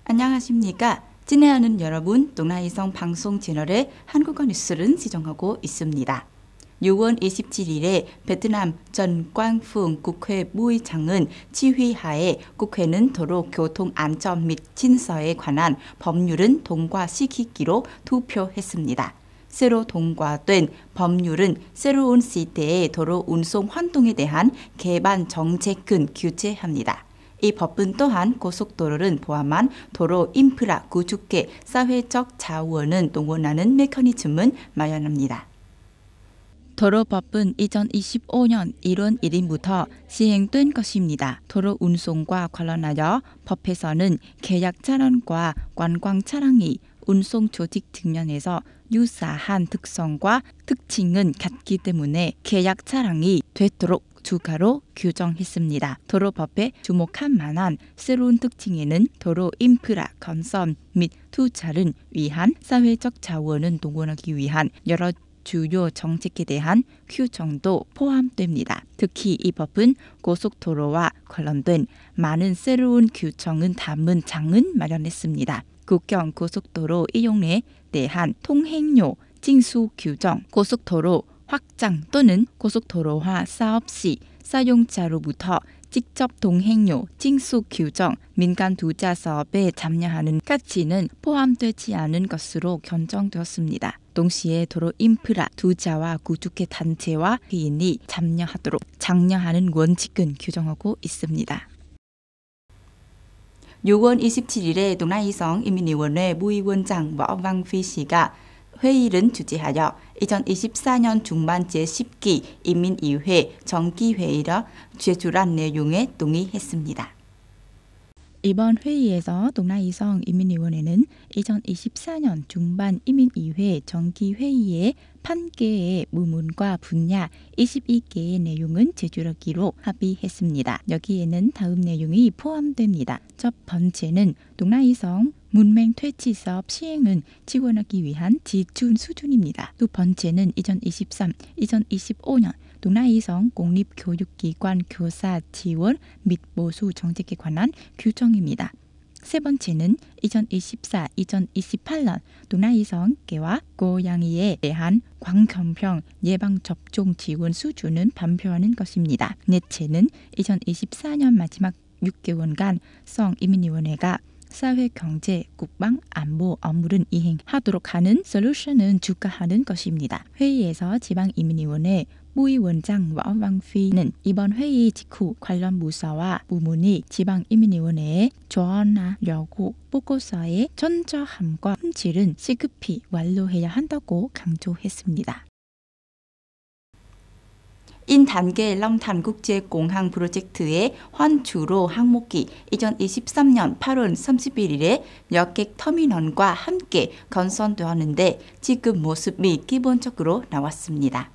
안녕하십니까? 진행하는 여러분, 동나이성 방송 채널의 한국어 뉴스를 시청하고 있습니다. 6월 27일에 베트남 전광풍 국회 부의장은 지휘하에 국회는 도로 교통 안전 및 진서에 관한 법률은 통과시키기로 투표했습니다. 새로 통과된 법률은 새로운 시대의 도로 운송 활동에 대한 개방 정책을 규제합니다. 이 법은 또한 고속도로를 포함한 도로 인프라 구축에 사회적 자원을 동원하는 메커니즘을 마련합니다. 도로법은 2025년 1월 1일부터 시행된 것입니다. 도로 운송과 관련하여 법에서는 계약 차량과 관광 차량이 운송 조직 측면에서 유사한 특성과 특징은 같기 때문에 계약 차량이 되도록 추가로 규정했습니다. 도로법에 주목할 만한 새로운 특징에는 도로 인프라 건설 및 투자를 위한 사회적 자원을 동원하기 위한 여러 주요 정책에 대한 규정도 포함됩니다. 특히 이 법은 고속도로와 관련된 많은 새로운 규정을 담은 장을 마련했습니다. 국경 고속도로 이용에 대한 통행료 징수 규정, 고속도로 확장 또는 고속도로화 사업 시 사용자로부터 직접 동행료 징수 규정, 민간 투자 사업에 참여하는 가치는 포함되지 않은 것으로 결정되었습니다. 동시에 도로 인프라 투자와 구축의 단체와 개인이 참여하도록 장려하는 원칙은 규정하고 있습니다. 6월 27일에 동나이성 인민위원회 부위원장 võ văn phi 씨가 회의를 주재하여 2024년 중반 제10기 인민의회 정기회의를 제출한 내용에 동의했습니다. 이번 회의에서 동나이성 인민위원회는 2024년 중반 인민의회 정기회의에 1개의 부문과 분야 22개의 내용은 제출하기로 합의했습니다. 여기에는 다음 내용이 포함됩니다. 첫 번째는 동나이성 문맹 퇴치 사업 시행은 지원하기 위한 지출 수준입니다. 두 번째는 2023-2025년 동나이성 공립교육기관 교사 지원 및 보수 정책에 관한 규정입니다. 세 번째는 2024-2028년 동나이성 개와 고양이에 대한 광견병 예방접종 지원 수준은 발표하는 것입니다. 넷째는 2024년 마지막 6개월간 성인민위원회가 사회, 경제, 국방, 안보 업무를 이행하도록 하는 솔루션은 주가하는 것입니다. 회의에서 지방인민위원회 부위원장 võ văn phi는 이번 회의 직후 관련 부서와 부문이 지방인민위원회에 조언하려고 보고서의 전저함과 품질은 시급히 완료해야 한다고 강조했습니다. 인단계 렁탄국제공항 프로젝트의 환주로 항목이 2023년 8월 31일에 여객터미널과 함께 건설되었는데 지금 모습이 기본적으로 나왔습니다.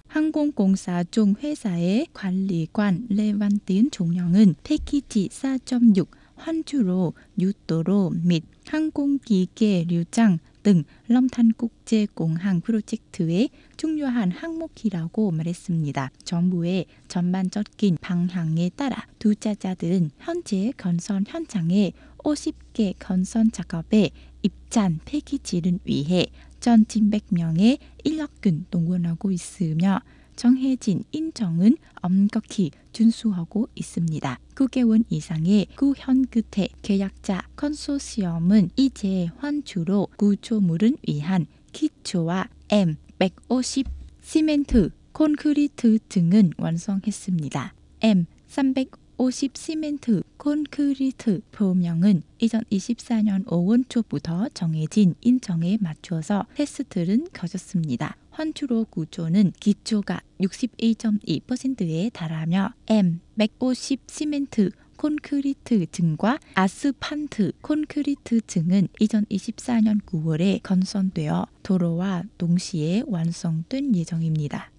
항공공사 중 회사의 관리관 레반틴 종영은 패키지 4.6 환주로 유도로 및 항공기계 류장 등 렁탄국제공항 프로젝트의 중요한 항목이라고 말했습니다. 정부의 전반적인 방향에 따라 투자자들은 현재 건설 현장에 50개 건설 작업에 입장 패키지를 위해 1,700명의 인력을 동원하고 있으며 정해진 인정은 엄격히 준수하고 있습니다. 9개월 이상의 구현 끝에 계약자 컨소시엄은 이제 환주로 구조물을 위한 기초와 M150 시멘트, 콘크리트 등은 완성했습니다. M350 시멘트, 콘크리트 표명은 2024년 5월 초부터 정해진 인정에 맞춰서 테스트를 거쳤습니다. 환주로 구조는 기초가 61.2%에 달하며 M150 시멘트, 콘크리트 등과 아스판트, 콘크리트 등은 2024년 9월에 건설되어 도로와 동시에 완성된 예정입니다.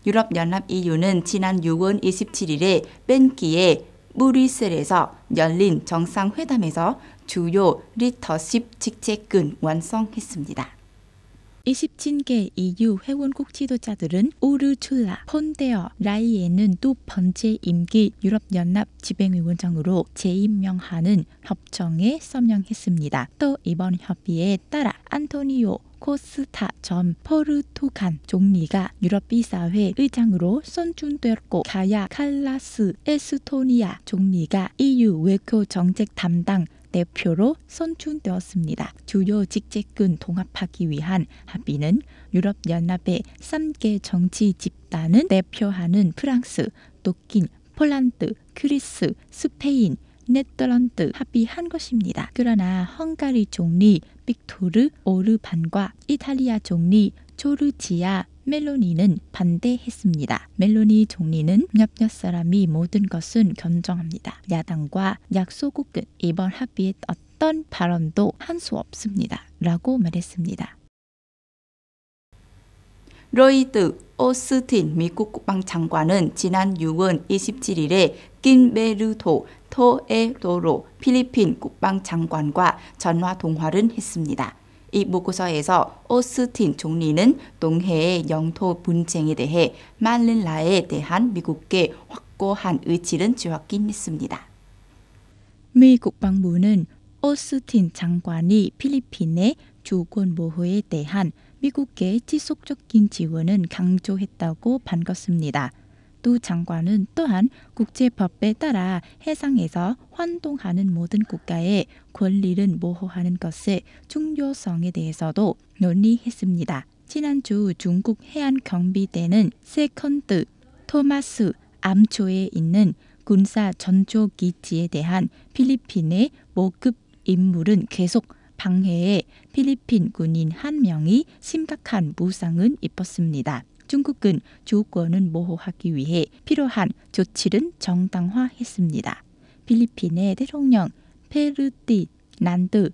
유럽연합 EU는 지난 6월 27일에 벤기의 브뤼셀에서 열린 정상회담에서 주요 리더십 직책을 완성했습니다. 27개 EU 회원국 지도자들은 우르출라 폰데어 라이엔은 두 번째 임기 유럽연합 집행위원장으로 재임명하는 협정에 서명했습니다. 또 이번 협의에 따라 안토니오 코스타 전 포르투갈 총리가 유럽이사회 의장으로 선출되었고 가야 칼라스 에스토니아 총리가 EU 외교 정책 담당 대표로 선출되었습니다. 주요 직책군 통합하기 위한 합의는 유럽연합의 3개 정치 집단을 대표하는 프랑스, 독일, 폴란드, 그리스, 스페인, 네덜란드 합의한 것입니다. 그러나 헝가리 총리 빅토르 오르반과 이탈리아 총리 조르지아 멜로니는 반대했습니다. 멜로니 총리는 몇몇 사람이 모든 것은 견정합니다. 야당과 약소국은 이번 합의에 어떤 발언도 한 수 없습니다. 라고 말했습니다. 로이드 오스틴 미국 국방장관은 지난 6월 27일에 긴베르토 토에도로 필리핀 국방장관과 전화 통화를 했습니다. 이 보고서에서 오스틴 총리는 동해의 영토 분쟁에 대해 마닐라에 대한 미국의 확고한 의지를 확인했습니다. 미 국방부는 오스틴 장관이 필리핀의 주권 보호에 대한 미국의 지속적인 지원은 강조했다고 밝혔습니다. 두 장관은 또한 국제법에 따라 해상에서 활동하는 모든 국가의 권리를 보호하는 것의 중요성에 대해서도 논의했습니다. 지난주 중국 해안경비대는 세컨드 토마스 암초에 있는 군사 전초기지에 대한 필리핀의 모급 임무는 계속 방해해 필리핀 군인 한 명이 심각한 부상을 입었습니다. 중국은 주권을 보호하기 위해 필요한 조치를 정당화했습니다. 필리핀의 대통령 페르디난드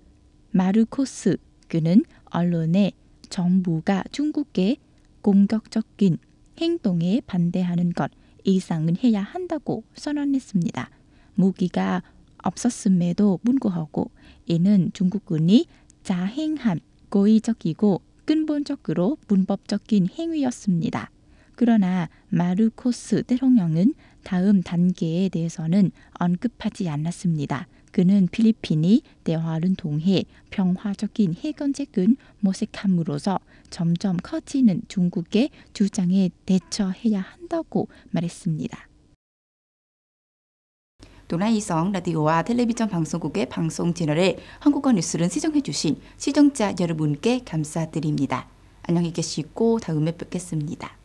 마르코스 그는 언론에 정부가 중국의 공격적인 행동에 반대하는 것 이상은 해야 한다고 선언했습니다. 무기가 없었음에도 불구하고 이는 중국군이 자행한 고의적이고 근본적으로 불법적인 행위였습니다. 그러나 마르코스 대통령은 다음 단계에 대해서는 언급하지 않았습니다. 그는 필리핀이 대화를 통해 평화적인 해결책을 모색함으로써 점점 커지는 중국의 주장에 대처해야 한다고 말했습니다. 도나이성 라디오와 텔레비전 방송국의 방송 채널에 한국어 뉴스를 시청해 주신 시청자 여러분께 감사드립니다. 안녕히 계시고 다음에 뵙겠습니다.